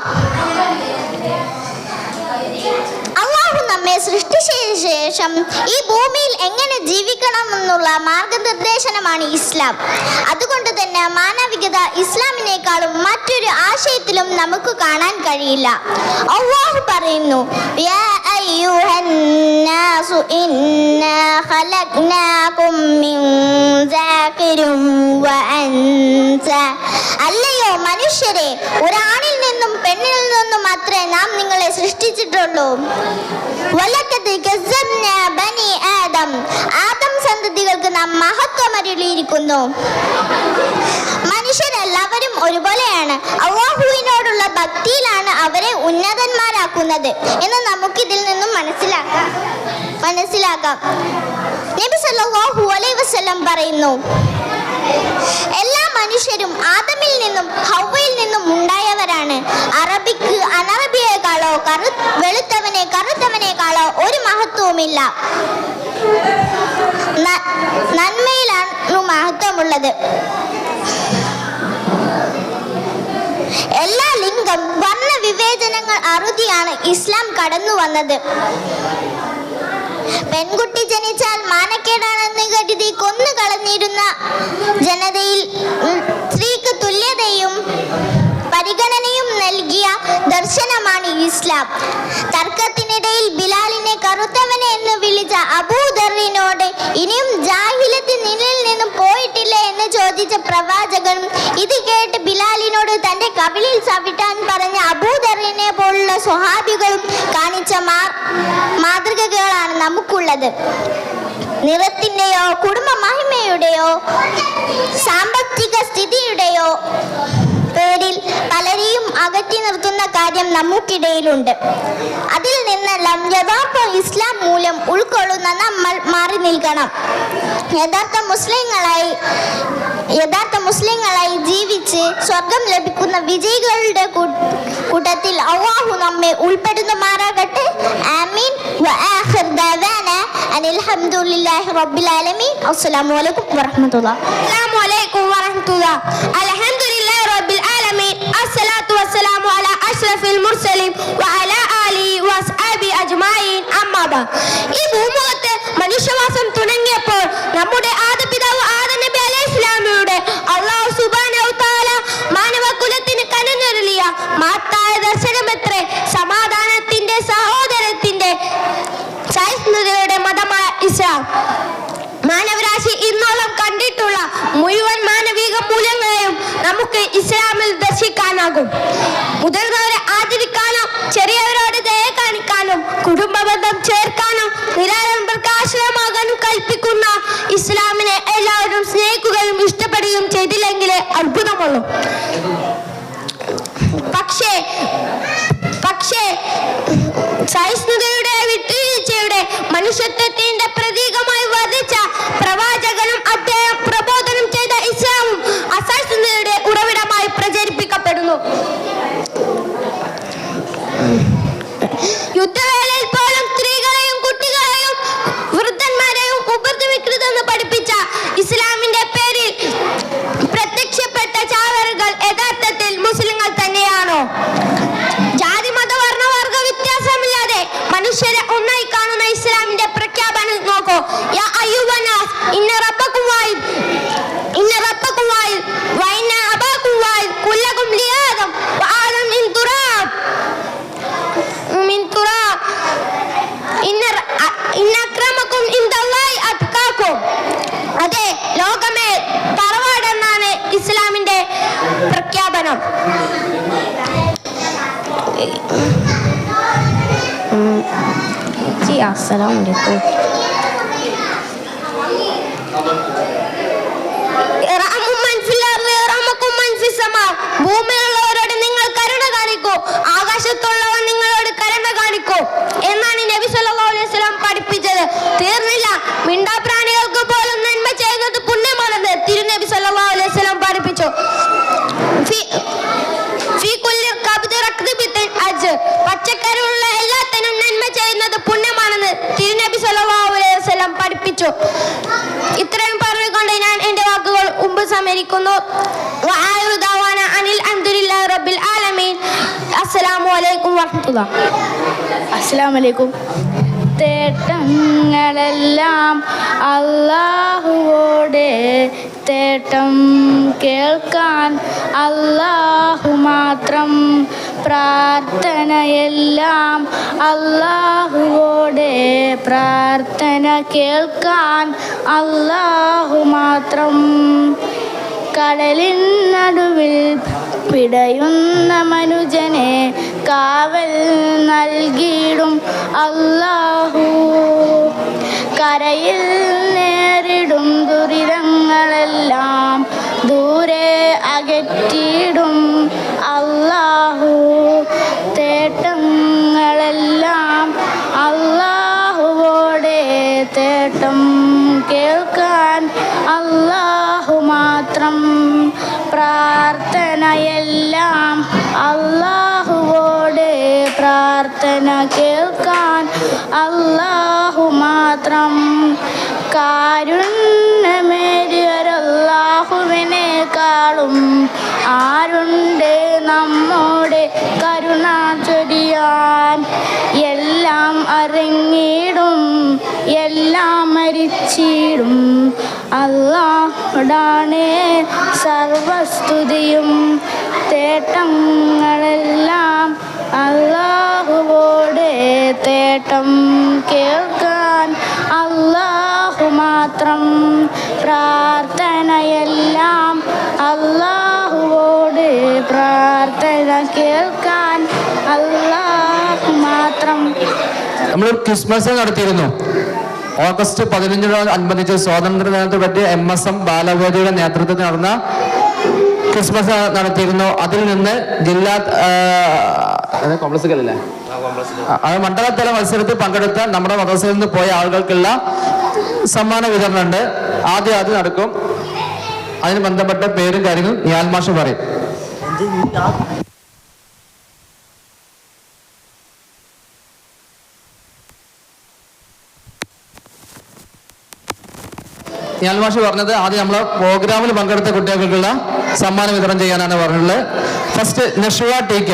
[SPEAKER 1] അള്ളാഹു നമ്മെ സൃഷ്ടിച്ച ശേഷം ഈ ഭൂമിയിൽ എങ്ങനെ ജീവിക്കണമെന്നുള്ള മാർഗനിർദ്ദേശനമാണ് ഇസ്ലാം. അതുകൊണ്ട് തന്നെ മാനവികത ഇസ്ലാമിനേക്കാളും മറ്റൊരു ആശയത്തിലും നമുക്ക് കാണാൻ കഴിയില്ല. അള്ളാഹു പറയുന്നു, യാ അയ്യുഹന്നാസു ഇന്നാ ഖലഖ്നാകും മിൻ ദാകിരിൻ വഅൻസ. അല്ലയോ മനുഷ്യരെ, ഒരാണിൽ നിന്നും പെണ്ണിൽ നിന്നും മാത്രമേ നാം നിങ്ങളെ സൃഷ്ടിച്ചിട്ടുള്ളൂ. വലക ആദം സന്തതികൾക്ക് നാം മഹത്വമരുളിയിരിക്കുന്നു. മനുഷ്യരെല്ലാവരും ഒരുപോലെയാണ്. അല്ലാഹുവിനോടുള്ള ഭക്തിയിലാണ് അവരെ ഉന്നതന്മാരാക്കുന്നത് എന്ന് നമുക്കിതിൽ നിന്നും മനസ്സിലാക്കാം. നബി സല്ലല്ലാഹു അലൈഹി വസല്ലം പറയുന്നു, എല്ലാ മനുഷ്യരും ആദമിൽ നിന്നും ഹവ്വയിൽ നിന്നും ഉണ്ടായവരാണ്. അറബിക്ക് അനറബിയേക്കാളോ കറുത്തവനേക്കാളോ ഒരു മഹത്വവുമില്ല. നന്മയിലാണ് മഹത്വമുള്ളത്. എല്ലാ ലിംഗം വർണ്ണ വിവേചനങ്ങൾ അറുതിയാണ് ഇസ്ലാം കടന്നു വന്നത്. പെൺകുട്ടി ജനിച്ചാൽ മാനക്കേടാണെന്ന് കരുതി കൊന്നുകളഞ്ഞിരുന്ന ജനതയിൽ സ്ത്രീക്ക് തുല്യതയും പരിഗണനയും നൽകിയ ദർശനമാണ് ഇസ്ലാം. തർക്കത്തിനിടയിൽ ബിലാലിനെ കറുത്തവനെ എന്ന് വിളിച്ച അബൂദറിനോട് ഇനിയും ജാഹിലിയത്ത് നിന്നിൽ നിന്നും പോയിട്ടില്ല എന്ന് ചോദിച്ച പ്രവാചകനും ഇത് കേട്ട് ബിലാലിനോട് തന്റെ കവിളിൽ ചവിട്ടാൻ പറഞ്ഞ അബൂദറിനെ പോലുള്ള സ്വഹാബികളും കാണിച്ച മാതൃകകളാണ് നമുക്കുള്ളത്. നിറത്തിന്റെയോ കുടുംബ മഹിമയുടെയോ സാമ്പത്തിക സ്ഥിതിയുടെയോ പേരിൽ പലരെയും അകറ്റി നിർത്തുന്ന കാര്യം നമുക്കിടയിലുണ്ട്. അതിൽ നിന്നെല്ലാം യഥാർത്ഥ ഇസ്ലാം മൂല്യം ഉൾക്കൊള്ളുന്ന നമ്മൾ മാറി നിൽക്കണം. യഥാർത്ഥ മുസ്ലിങ്ങളായി ജീവിച്ച് സ്വർഗം ലഭിക്കുന്ന വിജയികളുടെ കൂട്ടത്തിൽ അല്ലാഹു നമ്മെ ഉൾപ്പെടുത്തുമാറാകട്ടെ. ആമീൻ. വആഖിർ ദഅവാനാ അനിൽ ഹംദുലില്ലാഹി റബ്ബിൽ ആലമീൻ. അസ്സലാമു അലൈക്കും വറഹ്മത്തുള്ളാഹി.
[SPEAKER 2] അസ്സലാമു അലൈക്കും വറഹ്മത്തുള്ളാഹി. അൽഹംദുലില്ലാഹി റബ്ബിൽ ആലമീൻ. അസ്സലാത്തു വസ്സലാമു അലാ അഷ്റഫിൽ മുർസലീൻ വഅലാ ആലിഹി വഅസ്ഹാബിഹി അജ്മഈൻ. അമ്മാ ബഅദ്. ഈ ഭൂമുഖത്ത് മനുഷ്യവാസം തുടങ്ങിയപ്പോൾ നമ്മുടെ ആദിപിതാവ് ആദം നബി അലൈഹിസ്സലാമിലൂടെ അല്ലാഹു സുബ്ഹാനഹു തആല മാനവകുലത്തിന് കനിഞ്ഞരുളിയ മഹത്തായ ദർശനമെത്രേ സമാധാനത്തിന്റെ, സഹോദരത്തിന്റെ, സഹിഷ്ണുതയുടെ മതമായ ഇസ്ലാം. മാനവരാശി ഇന്നോളം കണ്ടിട്ടുള്ള മുഴുവൻ മാനവിക മൂല്യങ്ങളെയും നമുക്ക് ഇസ്ലാമിൽ ദർശിക്കാനാകും. മുതിർന്നവരെ ആദരിക്കാനും ചെറിയവരോട് ദയ കാണിക്കാനും കുടുംബ ബന്ധം ചേർക്കാനും നിരാലംബർക്ക് ആശ്രയമാകാനും കൽപ്പിക്കുന്ന ഇസ്ലാമിനെ എല്ലാവരും സ്നേഹിക്കുകയും ഇഷ്ടപ്പെടുകയും ചെയ്തില്ലെങ്കിലേ അത്ഭുതമുള്ളൂ. പക്ഷേ സഹിഷ്ണുതയുടെ, വിട്ടുവീഴ്ചയുടെ, മനുഷ്യത്വത്തിന്റെ പ്രതീകമായി വർദ്ധിച്ച പ്രവാചകനും അദ്ദേഹം പ്രബോധനം ചെയ്ത ഇസ്ലാമും അസഹിഷ്ണുതയുടെ ഉറവിടമായി പ്രചരിപ്പിക്കപ്പെടുന്നു. യുദ്ധവേളയിൽ പോലും സ്ത്രീകളെയും കുട്ടികളെയും വൃദ്ധന്മാരെയും ഉപദ്രവിക്കരുതെന്ന് പഠിപ്പിച്ച ഇസ്ലാമിന്റെ പേരിൽ പ്രത്യക്ഷപ്പെട്ട ചാവേറുകൾ യഥാർത്ഥത്തിൽ മുസ്ലിങ്ങൾ തന്നെയാണോ? ജാതി മത വർണ്ണ വർഗ വ്യത്യാസമില്ലാതെ മനുഷ്യരെ ഒന്നായി കാണുന്ന ഇസ്ലാമിന്റെ പ്രഖ്യാപനം നോക്കൂ. യാ അയ്യുഹന്നാസ് ഇന്ന റബ്ബക്കും വാഹിദ് വഇന്ന അബാക്കും വാഹിദ് കുല്ലകും ലിആദം വആദം മിൻ തുറാബ് ഇന്ന അക്രമക്കും ഇൻദല്ലാഹി അത്ഖാക്കും. അതെ, ലോകമേ തറവാടെന്നാണ് ഇസ്ലാമിന്റെ പ്രഖ്യാപനം. അസ്സലാമു അലൈക്കും. ഭൂമിയിലുള്ളവരോട് നിങ്ങൾ കരുണ കാണിക്കൂ, ആകാശത്തുള്ളവർ നിങ്ങളോട് കരുണ കാണിക്കൂ എന്നാണ് നബി സല്ലല്ലാഹു അലൈഹി വസല്ലം പഠിപ്പിച്ചത്. തീർന്നില്ല, മിണ്ടാപ്രാണികൾക്ക് പോലും നന്മ ചെയ്യുന്നത് പുണ്യമാണെന്ന് തിരുനബി സല്ലല്ലാഹു അലൈഹി വസല്ലം പഠിപ്പിച്ചു. പച്ചക്കറിയുള്ള എല്ലാത്തിനും നന്മ ചെയ്യുന്നത് പുണ്യമാണെന്ന് തിരുനബി സല്ലല്ലാഹു അലൈഹി വസല്ലം പഠിപ്പിച്ചു. ഇത്രയും പറഞ്ഞുകൊണ്ട് ഞാൻ എന്റെ വാക്കുകൾ ഉപസംഹരിക്കുന്നു. അസ്സലാമു അലൈക്കും വറഹ്മത്തുള്ളാഹി.
[SPEAKER 3] അസ്സലാമു അലൈക്കും. തേട്ടങ്ങളെല്ലാം അല്ലാഹുവോടെ, തേട്ടം കേൾക്കാൻ അല്ലാഹു മാത്രം, പ്രാർത്ഥനയെല്ലാം അല്ലാഹുവോടെ, പ്രാർത്ഥന കേൾക്കാൻ അല്ലാഹു മാത്രം. കടലിൻ നടുവിൽ പിടയുന്ന മനുജനെ കാവൽ നൽകിയിടും അല്ലാഹു. വരയിൽ നേരിടും ദുരിതങ്ങളെല്ലാം ദൂരെ അകറ്റിയിടും അല്ലാഹു. തേട്ടങ്ങളെല്ലാം അല്ലാഹുവോടെ തേട്ടം കേൾക്കാൻ അല്ലാഹു മാത്രം. പ്രാർത്ഥനയെല്ലാം അല്ലാഹുവോടെ പ്രാർത്ഥന കേൾക്കാൻ അല്ലാഹു മാത്രം. കാരുണ്യമേറിയൊരല്ലാഹുവിനേക്കാളും ആരുണ്ട് നമ്മോടെ കരുണ ചൊരിയാൻ. എല്ലാം അറിഞ്ഞിടും എല്ലാം മരിച്ചിടും അല്ലാഹുവാണ് സർവസ്തുതിയും. തേട്ടങ്ങളെല്ലാം അല്ലാഹുവോടെ തേട്ടം കേൾക്കാൻ അല്ലാഹു മാത്രം. പ്രാർത്ഥനയെല്ലാം അല്ലാഹുവോട് പ്രാർത്ഥന കേൾക്കാൻ അല്ലാഹു മാത്രം.
[SPEAKER 4] നമ്മൾ ക്രിസ്മസ് നടത്തിയിരുന്നു. ഓഗസ്റ്റ് 15-അനുബന്ധിച്ച് സ്വാതന്ത്ര്യ ദിനത്തെ പറ്റി MSM ബാലവേദിയുടെ നേതൃത്വത്തിൽ നടന്ന ക്രിസ്മസ് നടത്തിയിരുന്നു. അതിൽ നിന്ന് ജില്ലാ കോംപ്ലക്സുകളിലെ മണ്ഡലതല മത്സരത്തിൽ പങ്കെടുത്ത നമ്മുടെ മദ്രസയിൽ നിന്ന് പോയ ആളുകൾക്കുള്ള സമ്മാന വിതരണം ഉണ്ട്. ആദ്യം നടക്കും. അതിന് ബന്ധപ്പെട്ട പേരും കാര്യങ്ങളും നിയാൽ മാഷ് പറയും. നിയാൽ മാഷ് പറഞ്ഞത് ആദ്യം നമ്മളെ പ്രോഗ്രാമിൽ പങ്കെടുത്ത കുട്ടികൾക്കുള്ള സമ്മാനം വിതരണം ചെയ്യാനാണ് പറഞ്ഞിട്ടുള്ളത്. First Nashwa TK.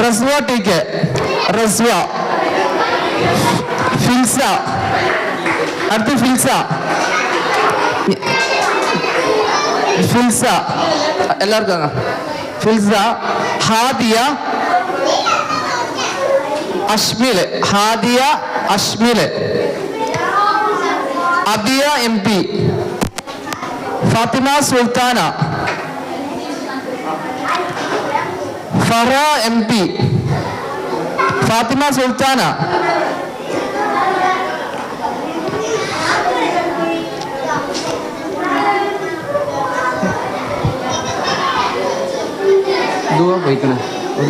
[SPEAKER 4] റസ്വ TK. റസ്വ. ഫിൽസ. അടുത്ത ഫിൽസ. ഫിൽസ എല്ലാവർക്കും ഫിൽസ. ഹാദിയ അഷ്മില്. ഹാദിയ അഷ്മില്. അദിയ MP. ഫാത്തിമ സുൽത്താന. ഫറ MP. ഫാത്തിമ സുൽത്താന.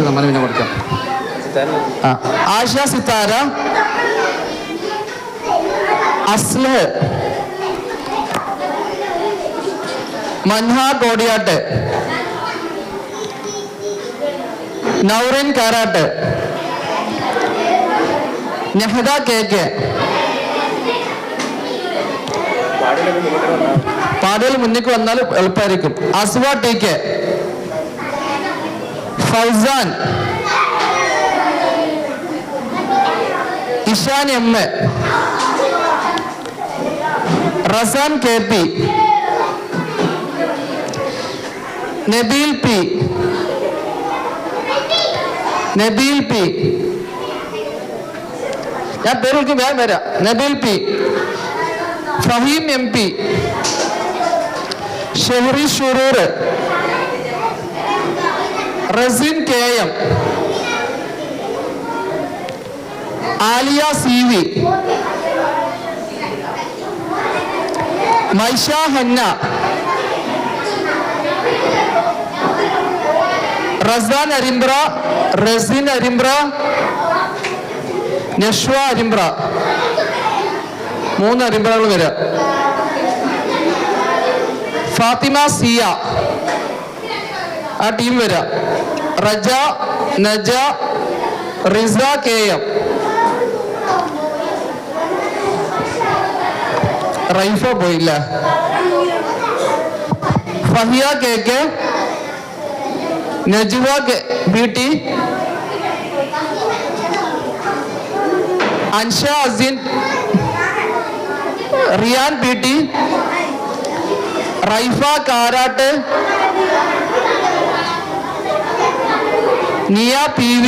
[SPEAKER 4] സമ്മാനം പിന്നെ കൊടുക്കാം. ആശ സിത്താര. അസ്ലഹ്. മൻഹ കോടിയാട്ട്. നൗറിൻ കാരാട്ട്. നെഹദ KK. പാടുകൾ മുന്നിക്ക് വന്നാൽ എളുപ്പമായിരിക്കും. അസ്വ TK. Fauzan. Ishan M. Razan KP. Nabeel P. Nabeel P. ഞാൻ പേർക്ക് വേഗം വരാം. Nabeel P. Faheem MP. Shehari Shuroor. Razin KM. Aliya CV. Maisha Hanna. Razan Arimbra. Razin Arimbra. Nashwa Arimbra. 3 അരിമ്പ്രകൾ വരാം. ഫാത്തിമ സിയ. ആ ടീം വരാം. റജ. നജ. റിസ KM. റൈഫ പോയില്ല. ഫഹിയ KK. Najwa BT. Ansha Asin. Riyan PT. Raifa Karatt. Niya PV.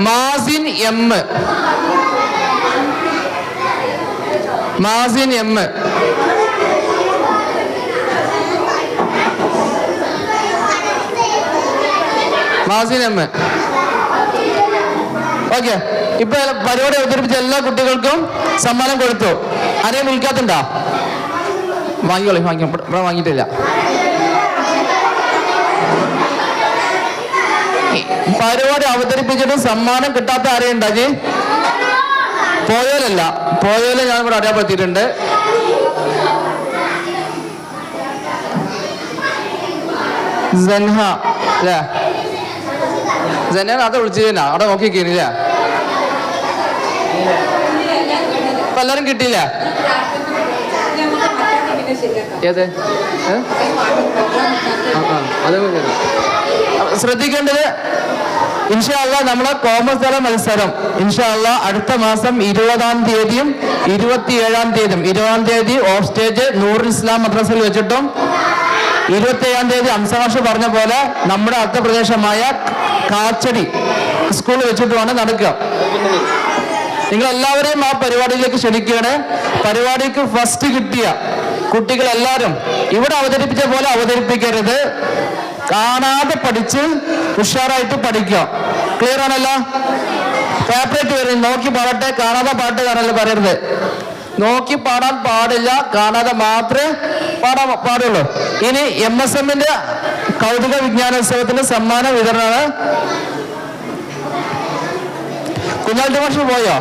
[SPEAKER 4] Mazin M. Mazin M. മാസിനമ്മ. ഓക്കെ, ഇപ്പൊ പരിപാടി അവതരിപ്പിച്ച എല്ലാ കുട്ടികൾക്കും സമ്മാനം കൊടുത്തു. ആരെയും വിളിക്കാത്തുണ്ടോ? വാങ്ങിക്കോളി, ഇവിടെ വാങ്ങിയിട്ടില്ല. പരിപാടി അവതരിപ്പിച്ചിട്ട് സമ്മാനം കിട്ടാത്ത ആരെയുണ്ടോ? പോയോലല്ല, പോയോലെ ഞാൻ ഇവിടെ അടയാളപ്പെടുത്തിയിട്ടുണ്ട്. ജൻഹ അല്ലേ? ജനൻ അത് വിളിച്ചതിനാ അവിടെ നോക്കിക്കേനില്ലേ? ഇപ്പൊ എല്ലാരും കിട്ടിയില്ല. ഏത് ശ്രദ്ധിക്കേണ്ടത്, ഇൻഷാ അല്ലാഹ് നമ്മളെ കോമേഴ്സ് തല മത്സരം ഇൻഷാ അല്ലാഹ് അടുത്ത മാസം 20-ാം തീയതിയും 27-ാം തീയതിയും 20-ാം തീയതി ഓഫ് സ്റ്റേജ് നൂറുൽ ഇസ്ലാം മദ്രസയിൽ വെച്ചിട്ടും 27-ാം തീയതി അംസമാഷ് പറഞ്ഞ പോലെ നമ്മുടെ അടുത്ത പ്രദേശമായ കാച്ചടി സ്കൂളിൽ വെച്ചിട്ടുമാണ് നടക്കുക. നിങ്ങൾ എല്ലാവരെയും ആ പരിപാടിയിലേക്ക് ക്ഷണിക്കുകയാണ്. പരിപാടിക്ക് ഫസ്റ്റ് കിട്ടിയ കുട്ടികൾ എല്ലാവരും ഇവിടെ അവതരിപ്പിച്ച പോലെ അവതരിപ്പിക്കരുത്. കാണാതെ പഠിച്ച് ഉഷാറായിട്ട് പഠിക്കുക. ക്ലിയർ ആണല്ലോ? പേപ്പറേറ്റ് വരും. നോക്കി പാടട്ടെ, കാണാതെ പാട്ട് കാണല്ലോ പറയരുത്. നോക്കി പാടാൻ പാടില്ല, കാണാതെ മാത്രമേ പാടുള്ളൂ. ഇനി MSMന്റെ കൗതുക വിജ്ഞാനോത്സവത്തിന്റെ സമ്മാന വിതരണമാണ്. കുഞ്ഞാലി മാഷ് പോയോ?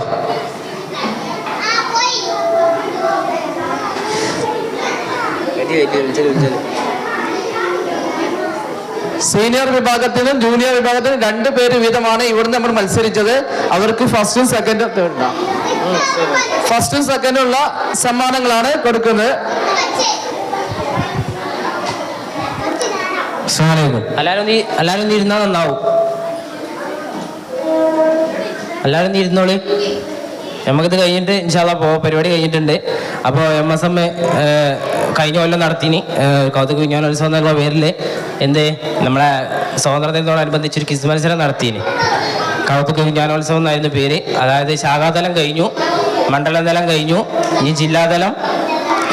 [SPEAKER 4] സീനിയർ വിഭാഗത്തിനും ജൂനിയർ വിഭാഗത്തിനും 2 പേര് വീതമാണ് ഇവിടുന്ന് നമ്മൾ മത്സരിച്ചത്. അവർക്ക് ഫസ്റ്റും സെക്കൻഡും ഉള്ള സമ്മാനങ്ങളാണ് കൊടുക്കുന്നത്.
[SPEAKER 5] എല്ലാരും ഇരുന്നാ നന്നാവും. എല്ലാവരും ഇരുന്നോളി. നമുക്കിത് കഴിഞ്ഞിട്ട് ഇൻഷാല്ലാ പരിപാടി കഴിഞ്ഞിട്ടുണ്ട്. അപ്പോൾ MSM കഴിഞ്ഞ കൊല്ലം നടത്തിന് കൗതുക വിജ്ഞാനോത്സവം എന്നുള്ള പേരിൽ നമ്മളെ സ്വാതന്ത്ര്യത്തോടനുബന്ധിച്ചൊരു ക്വിസ് മത്സരം നടത്തിന്. കൗതുക വിജ്ഞാനോത്സവം എന്നായിരുന്നു പേര്. അതായത് ശാഖാതലം കഴിഞ്ഞു, മണ്ഡലതലം കഴിഞ്ഞു, ഇനി ജില്ലാതലം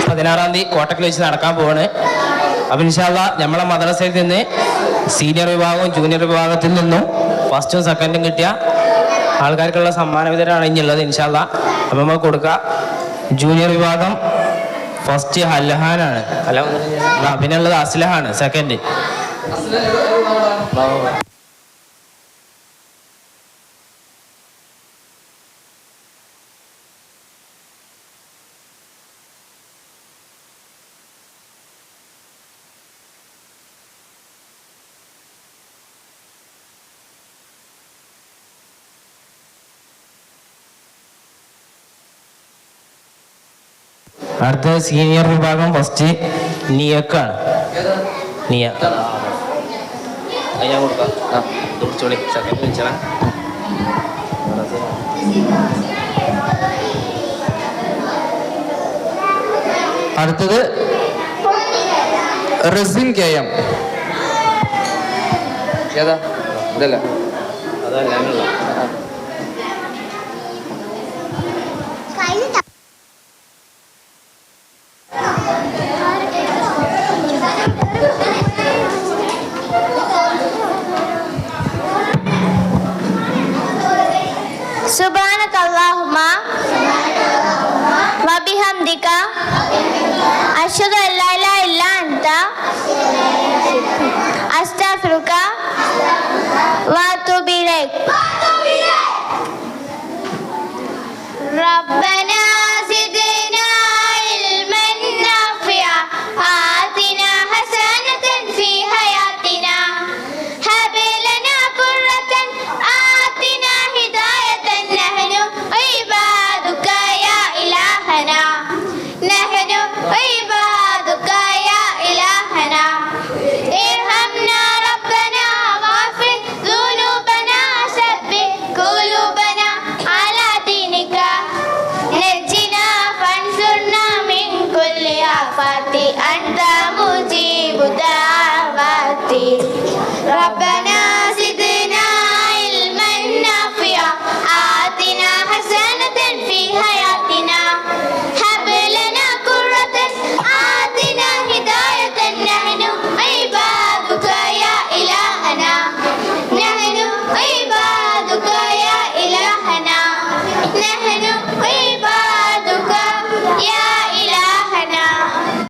[SPEAKER 5] 16-ാം തീയതി കോട്ടക്കൽ വെച്ച് നടക്കാൻ പോവാണ്. അപ്പോൾ ഇൻഷാല്ലാ നമ്മളെ മദ്രസയിൽ നിന്ന് സീനിയർ വിഭാഗവും ജൂനിയർ വിഭാഗത്തിൽ നിന്നും ഫസ്റ്റും സെക്കൻഡും കിട്ടിയ ആൾക്കാർക്കുള്ള സമ്മാന വിതരണമാണ് ഇനിയുള്ളത് ഇൻഷാല്ലാ. അപ്പം നമുക്ക് കൊടുക്കുക. ജൂനിയർ വിഭാഗം ഫസ്റ്റ് അൽഹാനാണ്, പിന്നെ ഉള്ളത് അസ്ലഹാണ് സെക്കൻഡ്. അടുത്ത സീനിയർ വിഭാഗം ഫസ്റ്റ് നിയക്കാണ്. നിയ ഞാൻ കൊടുക്കാം. കുടിച്ചോളി, സെക്കൻഡ് വെച്ചാൽ.
[SPEAKER 4] അടുത്തത് റസിൻ KM. ഏതാ? ഇതല്ല,
[SPEAKER 5] അതല്ല.
[SPEAKER 1] സുബ്ഹാനക അല്ലാഹുമ്മ വബിഹംദിക അശ്ഹദു അല്ലാ ഇലാഹ ഇല്ലാ അൻത അസ്തഗ്ഫിറുക വഅതൂബു ഇലൈക്. റബ്ബനാ സിദ്നാ ഇൽമൻ നാഫിഅ ആതിനാ ഹസനതൻ ഫീ ഹയാതിനാ ഹബ് ലനാ ഖുർറതൻ ആതിനാ ഹിദായതൻ നഹ്നു ഇബാദുക യാ ഇലാഹനാ നഹ്നു ഇബാദുക യാ ഇലാഹനാ ഇർഹംനാ റബ്ബനാ വഗ്ഫിർ ദുനൂബനാ സബ്ബി ഖുലൂബനാ അലാ ദീനിക നജ്ജിനാ ഫൻസുർനാ മിൻ കുല്ലി ആഫാതി അൻത മുജീബു ദഅവാതി റബ്ബനാ